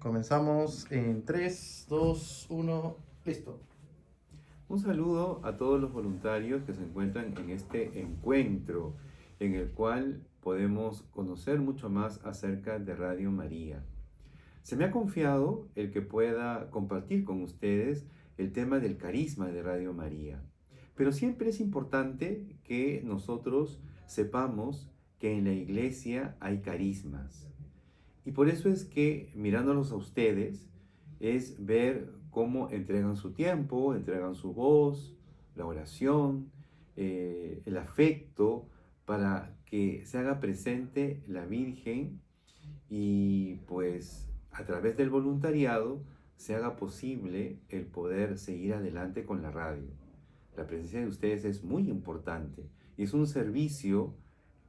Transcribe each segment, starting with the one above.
Comenzamos en 3, 2, 1, listo. Un saludo a todos los voluntarios que se encuentran en este encuentro en el cual podemos conocer mucho más acerca de Radio María. Se me ha confiado el que pueda compartir con ustedes el tema del carisma de Radio María. Pero siempre es importante que nosotros sepamos que en la iglesia hay carismas. Y por eso es que mirándolos a ustedes es ver cómo entregan su tiempo, entregan su voz, la oración, el afecto, para que se haga presente la Virgen y pues a través del voluntariado se haga posible el poder seguir adelante con la radio. La presencia de ustedes es muy importante y es un servicio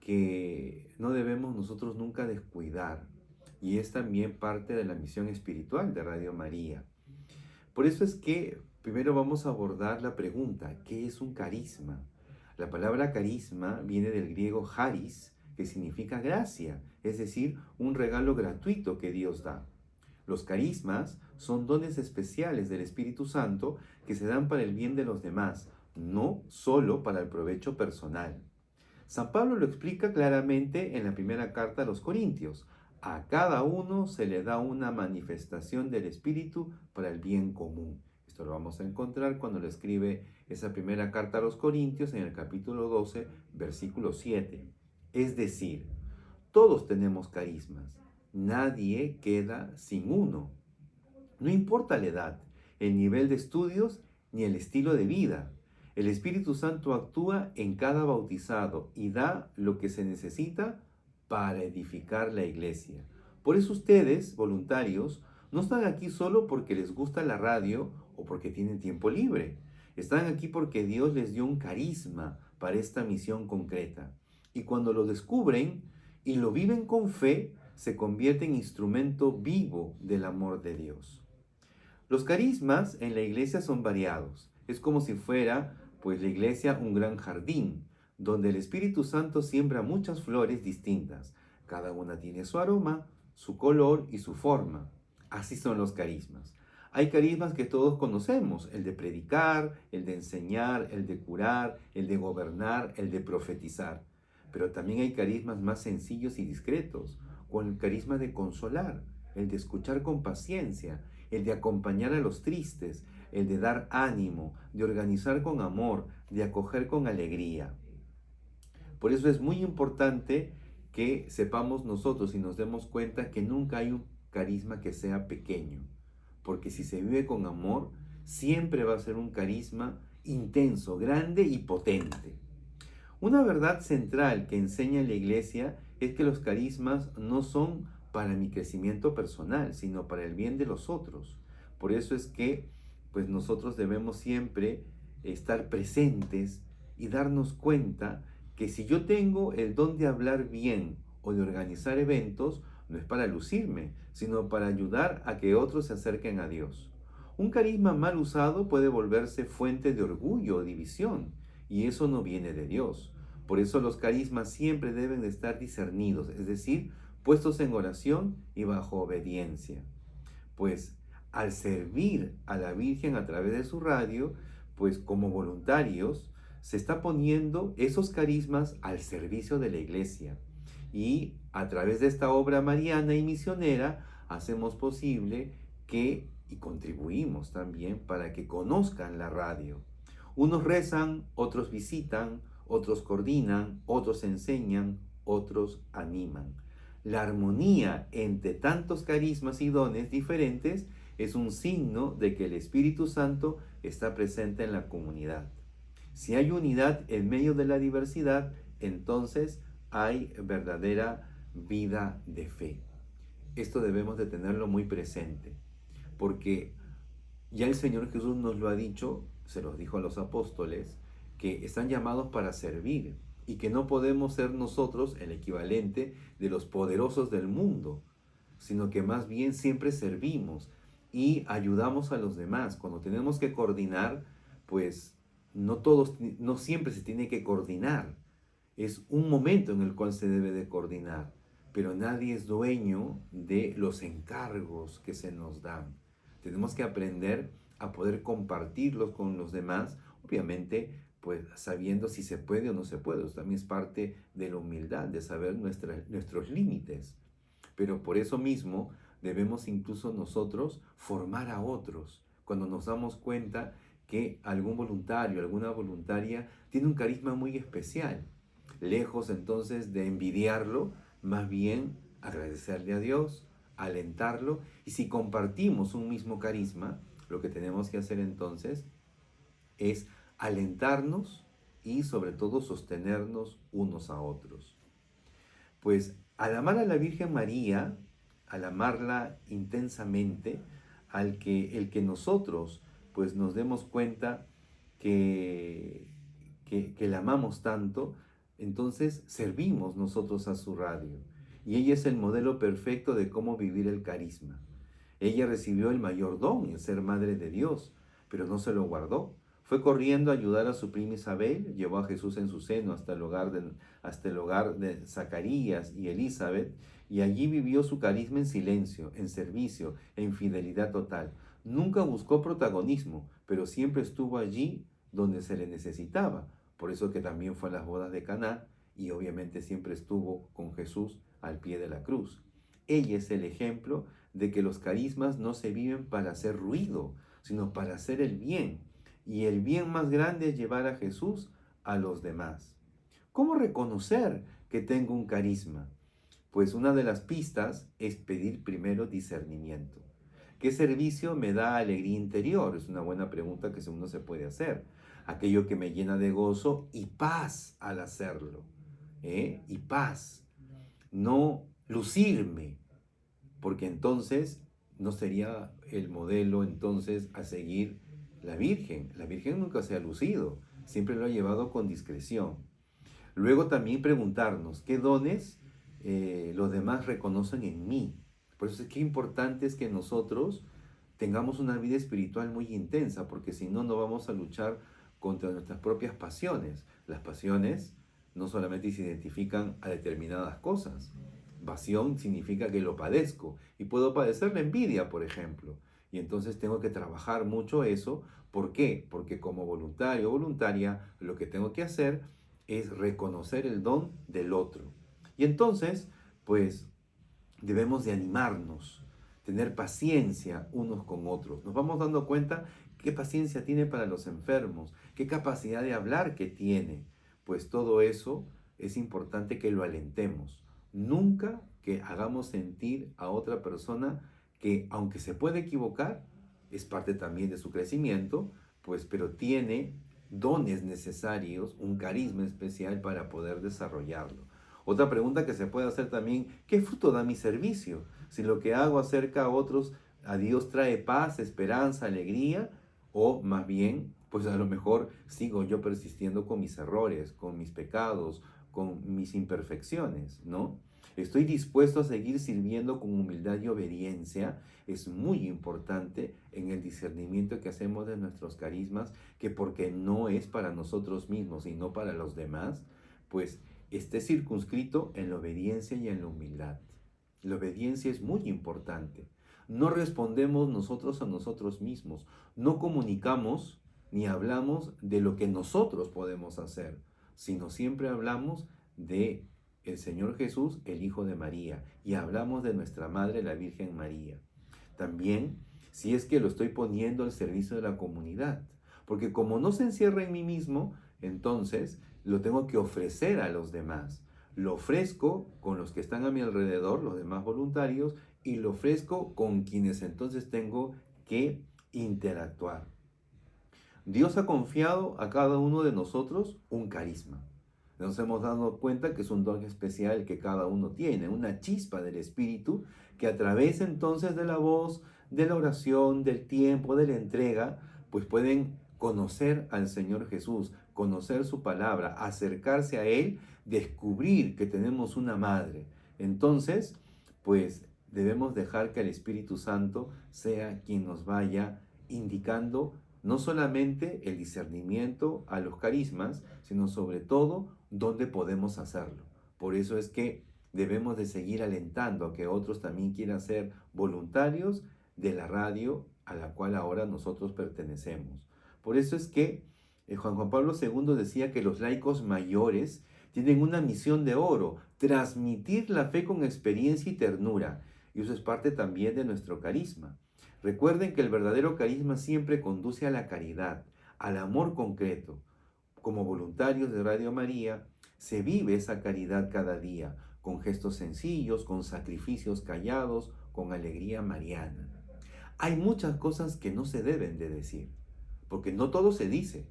que no debemos nosotros nunca descuidar, y es también parte de la misión espiritual de Radio María. Por eso es que primero vamos a abordar la pregunta: ¿qué es un carisma? La palabra carisma viene del griego charis, que significa gracia, es decir, un regalo gratuito que Dios da. Los carismas son dones especiales del Espíritu Santo que se dan para el bien de los demás, no solo para el provecho personal. San Pablo lo explica claramente en la primera carta a los Corintios. A cada uno se le da una manifestación del Espíritu para el bien común. Esto lo vamos a encontrar cuando le escribe esa primera carta a los Corintios en el capítulo 12, versículo 7. Es decir, todos tenemos carismas. Nadie queda sin uno. No importa la edad, el nivel de estudios ni el estilo de vida. El Espíritu Santo actúa en cada bautizado y da lo que se necesita para edificar la iglesia. Por eso ustedes, voluntarios, no están aquí solo porque les gusta la radio o porque tienen tiempo libre. Están aquí porque Dios les dio un carisma para esta misión concreta. Y cuando lo descubren y lo viven con fe, se convierte en instrumento vivo del amor de Dios. Los carismas en la iglesia son variados. Es como si fuera, pues, la iglesia un gran jardín, donde el Espíritu Santo siembra muchas flores distintas. Cada una tiene su aroma, su color y su forma. Así son los carismas. Hay carismas que todos conocemos: el de predicar, el de enseñar, el de curar, el de gobernar, el de profetizar. Pero también hay carismas más sencillos y discretos, con el carisma de consolar, el de escuchar con paciencia, el de acompañar a los tristes, el de dar ánimo, de organizar con amor, de acoger con alegría. Por eso es muy importante que sepamos nosotros y nos demos cuenta que nunca hay un carisma que sea pequeño, porque si se vive con amor, siempre va a ser un carisma intenso, grande y potente. Una verdad central que enseña la iglesia es que los carismas no son para mi crecimiento personal, sino para el bien de los otros. Por eso es que pues nosotros debemos siempre estar presentes y darnos cuenta que si yo tengo el don de hablar bien o de organizar eventos, no es para lucirme, sino para ayudar a que otros se acerquen a Dios. Un carisma mal usado puede volverse fuente de orgullo o división, y eso no viene de Dios. Por eso los carismas siempre deben de estar discernidos, es decir, puestos en oración y bajo obediencia. Pues al servir a la Virgen a través de su radio, pues como voluntarios, se está poniendo esos carismas al servicio de la iglesia. Y a través de esta obra mariana y misionera, hacemos posible que, y contribuimos también para que conozcan la radio. Unos rezan, otros visitan, otros coordinan, otros enseñan, otros animan. La armonía entre tantos carismas y dones diferentes es un signo de que el Espíritu Santo está presente en la comunidad. Si hay unidad en medio de la diversidad, entonces hay verdadera vida de fe. Esto debemos de tenerlo muy presente, porque ya el Señor Jesús nos lo ha dicho, se los dijo a los apóstoles, que están llamados para servir y que no podemos ser nosotros el equivalente de los poderosos del mundo, sino que más bien siempre servimos y ayudamos a los demás. Cuando tenemos que coordinar, pues no siempre se tiene que coordinar. Es un momento en el cual se debe de coordinar, pero nadie es dueño de los encargos que se nos dan. Tenemos que aprender a poder compartirlos con los demás, obviamente, pues sabiendo si se puede o no se puede. Eso también es parte de la humildad, de saber nuestros límites. Pero por eso mismo debemos incluso nosotros formar a otros. Cuando nos damos cuenta que algún voluntario, alguna voluntaria tiene un carisma muy especial. Lejos entonces de envidiarlo, más bien agradecerle a Dios, alentarlo. Y si compartimos un mismo carisma, lo que tenemos que hacer entonces es alentarnos y sobre todo sostenernos unos a otros. Pues al amar a la Virgen María, al amarla intensamente, el que nosotros pues nos demos cuenta que la amamos tanto, entonces servimos nosotros a su radio. Y ella es el modelo perfecto de cómo vivir el carisma. Ella recibió el mayor don, el ser madre de Dios, pero no se lo guardó. Fue corriendo a ayudar a su prima Isabel, llevó a Jesús en su seno hasta el hogar de Zacarías y Elizabeth, y allí vivió su carisma en silencio, en servicio, en fidelidad total. Nunca buscó protagonismo, pero siempre estuvo allí donde se le necesitaba. Por eso que también fue a las bodas de Caná y obviamente siempre estuvo con Jesús al pie de la cruz. Ella es el ejemplo de que los carismas no se viven para hacer ruido, sino para hacer el bien. Y el bien más grande es llevar a Jesús a los demás. ¿Cómo reconocer que tengo un carisma? Pues una de las pistas es pedir primero discernimiento. ¿Qué servicio me da alegría interior? Es una buena pregunta que uno se puede hacer. Aquello que me llena de gozo y paz al hacerlo. Y paz. No lucirme, porque entonces no sería el modelo entonces a seguir la Virgen. La Virgen nunca se ha lucido, siempre lo ha llevado con discreción. Luego también preguntarnos qué dones los demás reconocen en mí. Por eso es que importante es que nosotros tengamos una vida espiritual muy intensa, porque si no, no vamos a luchar contra nuestras propias pasiones. Las pasiones no solamente se identifican a determinadas cosas. Pasión significa que lo padezco y puedo padecer la envidia, por ejemplo. Y entonces tengo que trabajar mucho eso. ¿Por qué? Porque como voluntario o voluntaria lo que tengo que hacer es reconocer el don del otro. Y entonces, pues debemos de animarnos, tener paciencia unos con otros. Nos vamos dando cuenta qué paciencia tiene para los enfermos, qué capacidad de hablar que tiene. Pues todo eso es importante que lo alentemos. Nunca que hagamos sentir a otra persona que aunque se puede equivocar, es parte también de su crecimiento, pues pero tiene dones necesarios, un carisma especial para poder desarrollarlo. Otra pregunta que se puede hacer también, ¿qué fruto da mi servicio? Si lo que hago acerca a otros, a Dios trae paz, esperanza, alegría, o más bien, pues a lo mejor sigo yo persistiendo con mis errores, con mis pecados, con mis imperfecciones, ¿no? Estoy dispuesto a seguir sirviendo con humildad y obediencia. Es muy importante en el discernimiento que hacemos de nuestros carismas, que porque no es para nosotros mismos, sino para los demás, pues esté circunscrito en la obediencia y en la humildad. La obediencia es muy importante. No respondemos nosotros a nosotros mismos. No comunicamos ni hablamos de lo que nosotros podemos hacer, sino siempre hablamos de el Señor Jesús, el Hijo de María, y hablamos de nuestra Madre, la Virgen María. También, si es que lo estoy poniendo al servicio de la comunidad, porque como no se encierra en mí mismo, entonces lo tengo que ofrecer a los demás. Lo ofrezco con los que están a mi alrededor, los demás voluntarios, y lo ofrezco con quienes entonces tengo que interactuar. Dios ha confiado a cada uno de nosotros un carisma. Nos hemos dado cuenta que es un don especial que cada uno tiene, una chispa del Espíritu que a través entonces de la voz, de la oración, del tiempo, de la entrega, pues pueden conocer al Señor Jesús, conocer su palabra, acercarse a Él, descubrir que tenemos una madre. Entonces, pues debemos dejar que el Espíritu Santo sea quien nos vaya indicando no solamente el discernimiento a los carismas, sino sobre todo dónde podemos hacerlo. Por eso es que debemos de seguir alentando a que otros también quieran ser voluntarios de la radio a la cual ahora nosotros pertenecemos. Por eso es que Juan Pablo II decía que los laicos mayores tienen una misión de oro: transmitir la fe con experiencia y ternura. Y eso es parte también de nuestro carisma. Recuerden que el verdadero carisma siempre conduce a la caridad, al amor concreto. Como voluntarios de Radio María, se vive esa caridad cada día, con gestos sencillos, con sacrificios callados, con alegría mariana. Hay muchas cosas que no se deben de decir, porque no todo se dice,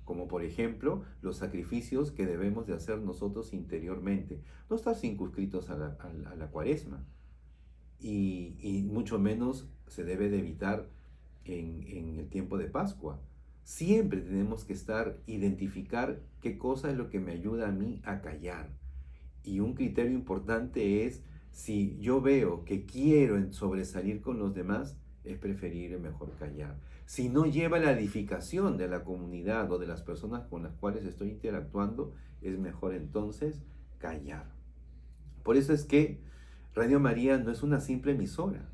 como por ejemplo los sacrificios que debemos de hacer nosotros interiormente. No estar circunscritos a la cuaresma, y mucho menos se debe de evitar en el tiempo de Pascua. Siempre tenemos que identificar qué cosa es lo que me ayuda a mí a callar. Y un criterio importante es, si yo veo que quiero sobresalir con los demás, es preferible mejor callar. Si no lleva a la edificación de la comunidad o de las personas con las cuales estoy interactuando, es mejor entonces callar. Por eso es que Radio María no es una simple emisora,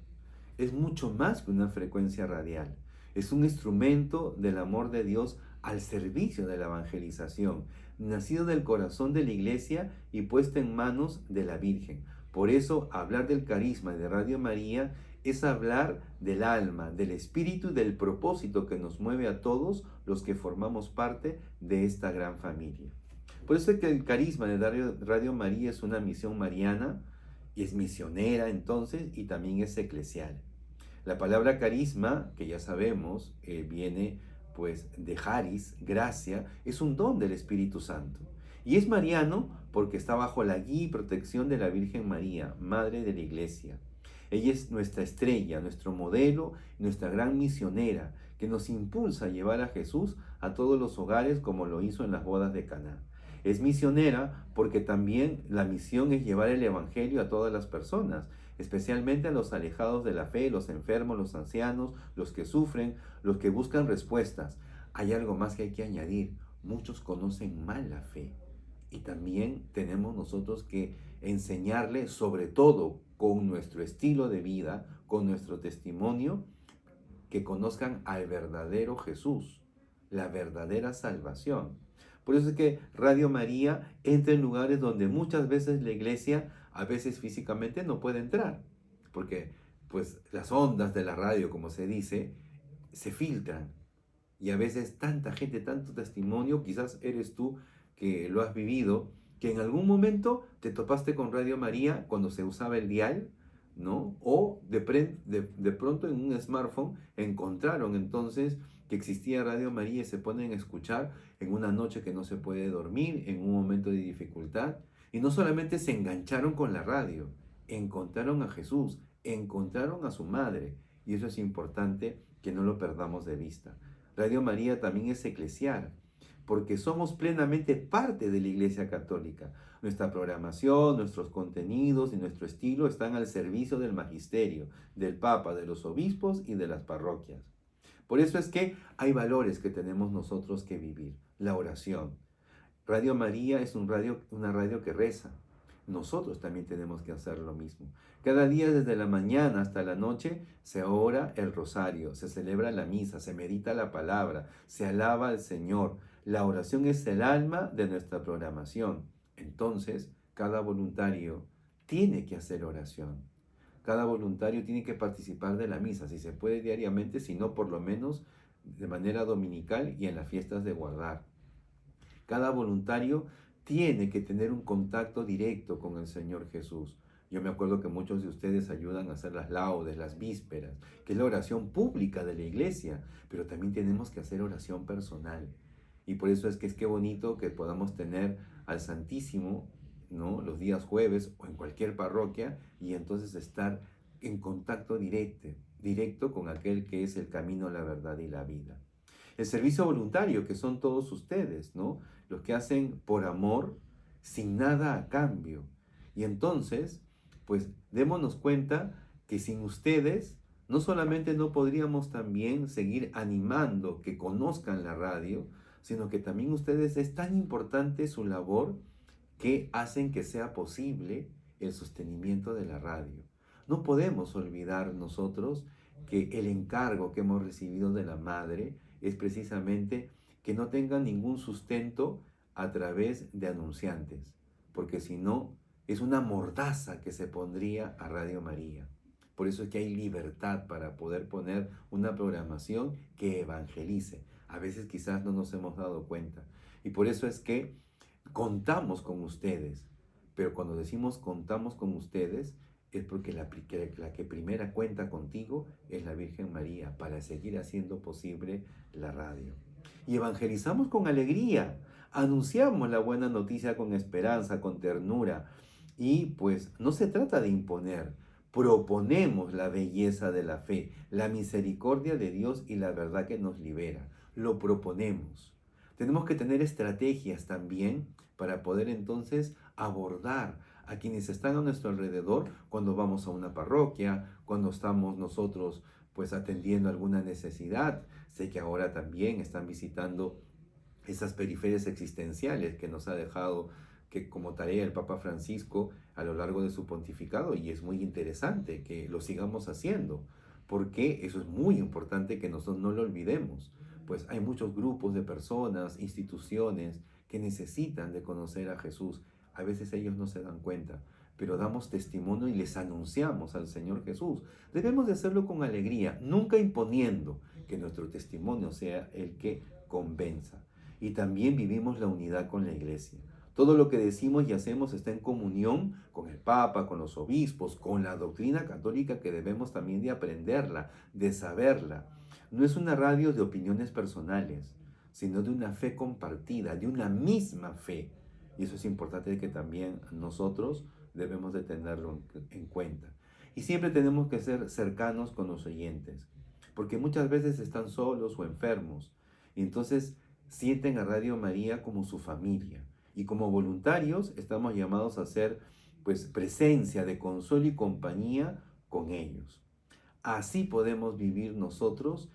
es mucho más que una frecuencia radial. Es un instrumento del amor de Dios al servicio de la evangelización, nacido del corazón de la Iglesia y puesta en manos de la Virgen. Por eso, hablar del carisma de Radio María es hablar del alma, del espíritu y del propósito que nos mueve a todos los que formamos parte de esta gran familia. Por eso es que el carisma de Radio María es una misión mariana, y es misionera entonces, y también es eclesial. La palabra carisma, que ya sabemos, viene pues de charis, gracia, es un don del Espíritu Santo. Y es mariano porque está bajo la guía y protección de la Virgen María, Madre de la Iglesia. Ella es nuestra estrella, nuestro modelo, nuestra gran misionera, que nos impulsa a llevar a Jesús a todos los hogares como lo hizo en las bodas de Caná. Es misionera porque también la misión es llevar el Evangelio a todas las personas, especialmente a los alejados de la fe, los enfermos, los ancianos, los que sufren, los que buscan respuestas. Hay algo más que hay que añadir: muchos conocen mal la fe, y también tenemos nosotros que enseñarle, sobre todo con nuestro estilo de vida, con nuestro testimonio, que conozcan al verdadero Jesús, la verdadera salvación. Por eso es que Radio María entra en lugares donde muchas veces la iglesia, a veces físicamente, no puede entrar, porque pues las ondas de la radio, como se dice, se filtran, y a veces tanta gente, tanto testimonio, quizás eres tú que lo has vivido, que en algún momento te topaste con Radio María cuando se usaba el dial, ¿no? O de pronto en un smartphone encontraron entonces que existía Radio María y se ponen a escuchar en una noche que no se puede dormir, en un momento de dificultad. Y no solamente se engancharon con la radio, encontraron a Jesús, encontraron a su madre. Y eso es importante que no lo perdamos de vista. Radio María también es eclesial, porque somos plenamente parte de la Iglesia Católica. Nuestra programación, nuestros contenidos y nuestro estilo están al servicio del magisterio, del Papa, de los obispos y de las parroquias. Por eso es que hay valores que tenemos nosotros que vivir. La oración. Radio María es una radio que reza. Nosotros también tenemos que hacer lo mismo. Cada día, desde la mañana hasta la noche, se ora el rosario, se celebra la misa, se medita la palabra, se alaba al Señor. La oración es el alma de nuestra programación. Entonces, cada voluntario tiene que hacer oración. Cada voluntario tiene que participar de la misa, si se puede diariamente, si no por lo menos de manera dominical y en las fiestas de guardar. Cada voluntario tiene que tener un contacto directo con el Señor Jesús. Yo me acuerdo que muchos de ustedes ayudan a hacer las laudes, las vísperas, que es la oración pública de la iglesia, pero también tenemos que hacer oración personal. Y por eso es que bonito que podamos tener al Santísimo, ¿no?, los días jueves o en cualquier parroquia, y entonces estar en contacto directo con aquel que es el camino, la verdad y la vida. El servicio voluntario, que son todos ustedes, ¿no?, los que hacen por amor, sin nada a cambio. Y entonces, pues démonos cuenta que sin ustedes, no solamente no podríamos también seguir animando que conozcan la radio, sino que también ustedes, es tan importante su labor, que hacen que sea posible el sostenimiento de la radio. No podemos olvidar nosotros que el encargo que hemos recibido de la Madre es precisamente que no tenga ningún sustento a través de anunciantes, porque si no, es una mordaza que se pondría a Radio María. Por eso es que hay libertad para poder poner una programación que evangelice. A veces quizás no nos hemos dado cuenta. Y por eso es que contamos con ustedes. Pero cuando decimos contamos con ustedes, es porque la que primera cuenta contigo es la Virgen María para seguir haciendo posible la radio. Y evangelizamos con alegría, anunciamos la buena noticia con esperanza, con ternura. Y pues no se trata de imponer, proponemos la belleza de la fe, la misericordia de Dios y la verdad que nos libera. Lo proponemos. Tenemos que tener estrategias también para poder entonces abordar a quienes están a nuestro alrededor cuando vamos a una parroquia, cuando estamos nosotros pues atendiendo alguna necesidad. Sé que ahora también están visitando esas periferias existenciales que nos ha dejado que como tarea el Papa Francisco a lo largo de su pontificado, y es muy interesante que lo sigamos haciendo, porque eso es muy importante que nosotros no lo olvidemos, pues hay muchos grupos de personas, instituciones que necesitan de conocer a Jesús. A veces ellos no se dan cuenta, pero damos testimonio y les anunciamos al Señor Jesús. Debemos de hacerlo con alegría, nunca imponiendo, que nuestro testimonio sea el que convenza. Y también vivimos la unidad con la iglesia. Todo lo que decimos y hacemos está en comunión con el Papa, con los obispos, con la doctrina católica que debemos también de aprenderla, de saberla. No es una radio de opiniones personales, sino de una fe compartida, de una misma fe. Y eso es importante que también nosotros debemos de tenerlo en cuenta. Y siempre tenemos que ser cercanos con los oyentes, porque muchas veces están solos o enfermos. Y entonces sienten a Radio María como su familia. Y como voluntarios estamos llamados a ser pues presencia de consuelo y compañía con ellos. Así podemos vivir nosotros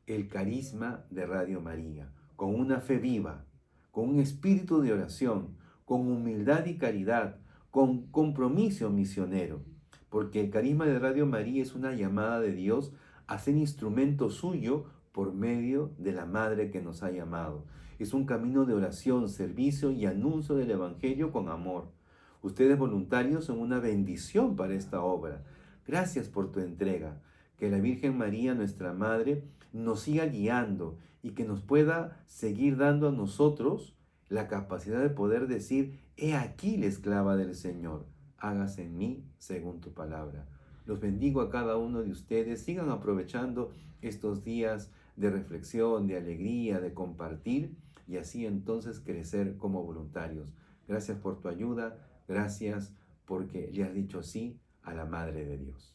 el carisma de Radio María, con una fe viva, con un espíritu de oración, con humildad y caridad, con compromiso misionero, porque el carisma de Radio María es una llamada de Dios a ser instrumento suyo por medio de la Madre que nos ha llamado. Es un camino de oración, servicio y anuncio del Evangelio con amor. Ustedes voluntarios son una bendición para esta obra. Gracias por tu entrega. Que la Virgen María, nuestra Madre, nos siga guiando y que nos pueda seguir dando a nosotros la capacidad de poder decir: he aquí la esclava del Señor, hágase en mí según tu palabra. Los bendigo a cada uno de ustedes. Sigan aprovechando estos días de reflexión, de alegría, de compartir, y así entonces crecer como voluntarios. Gracias por tu ayuda, gracias porque le has dicho sí a la Madre de Dios.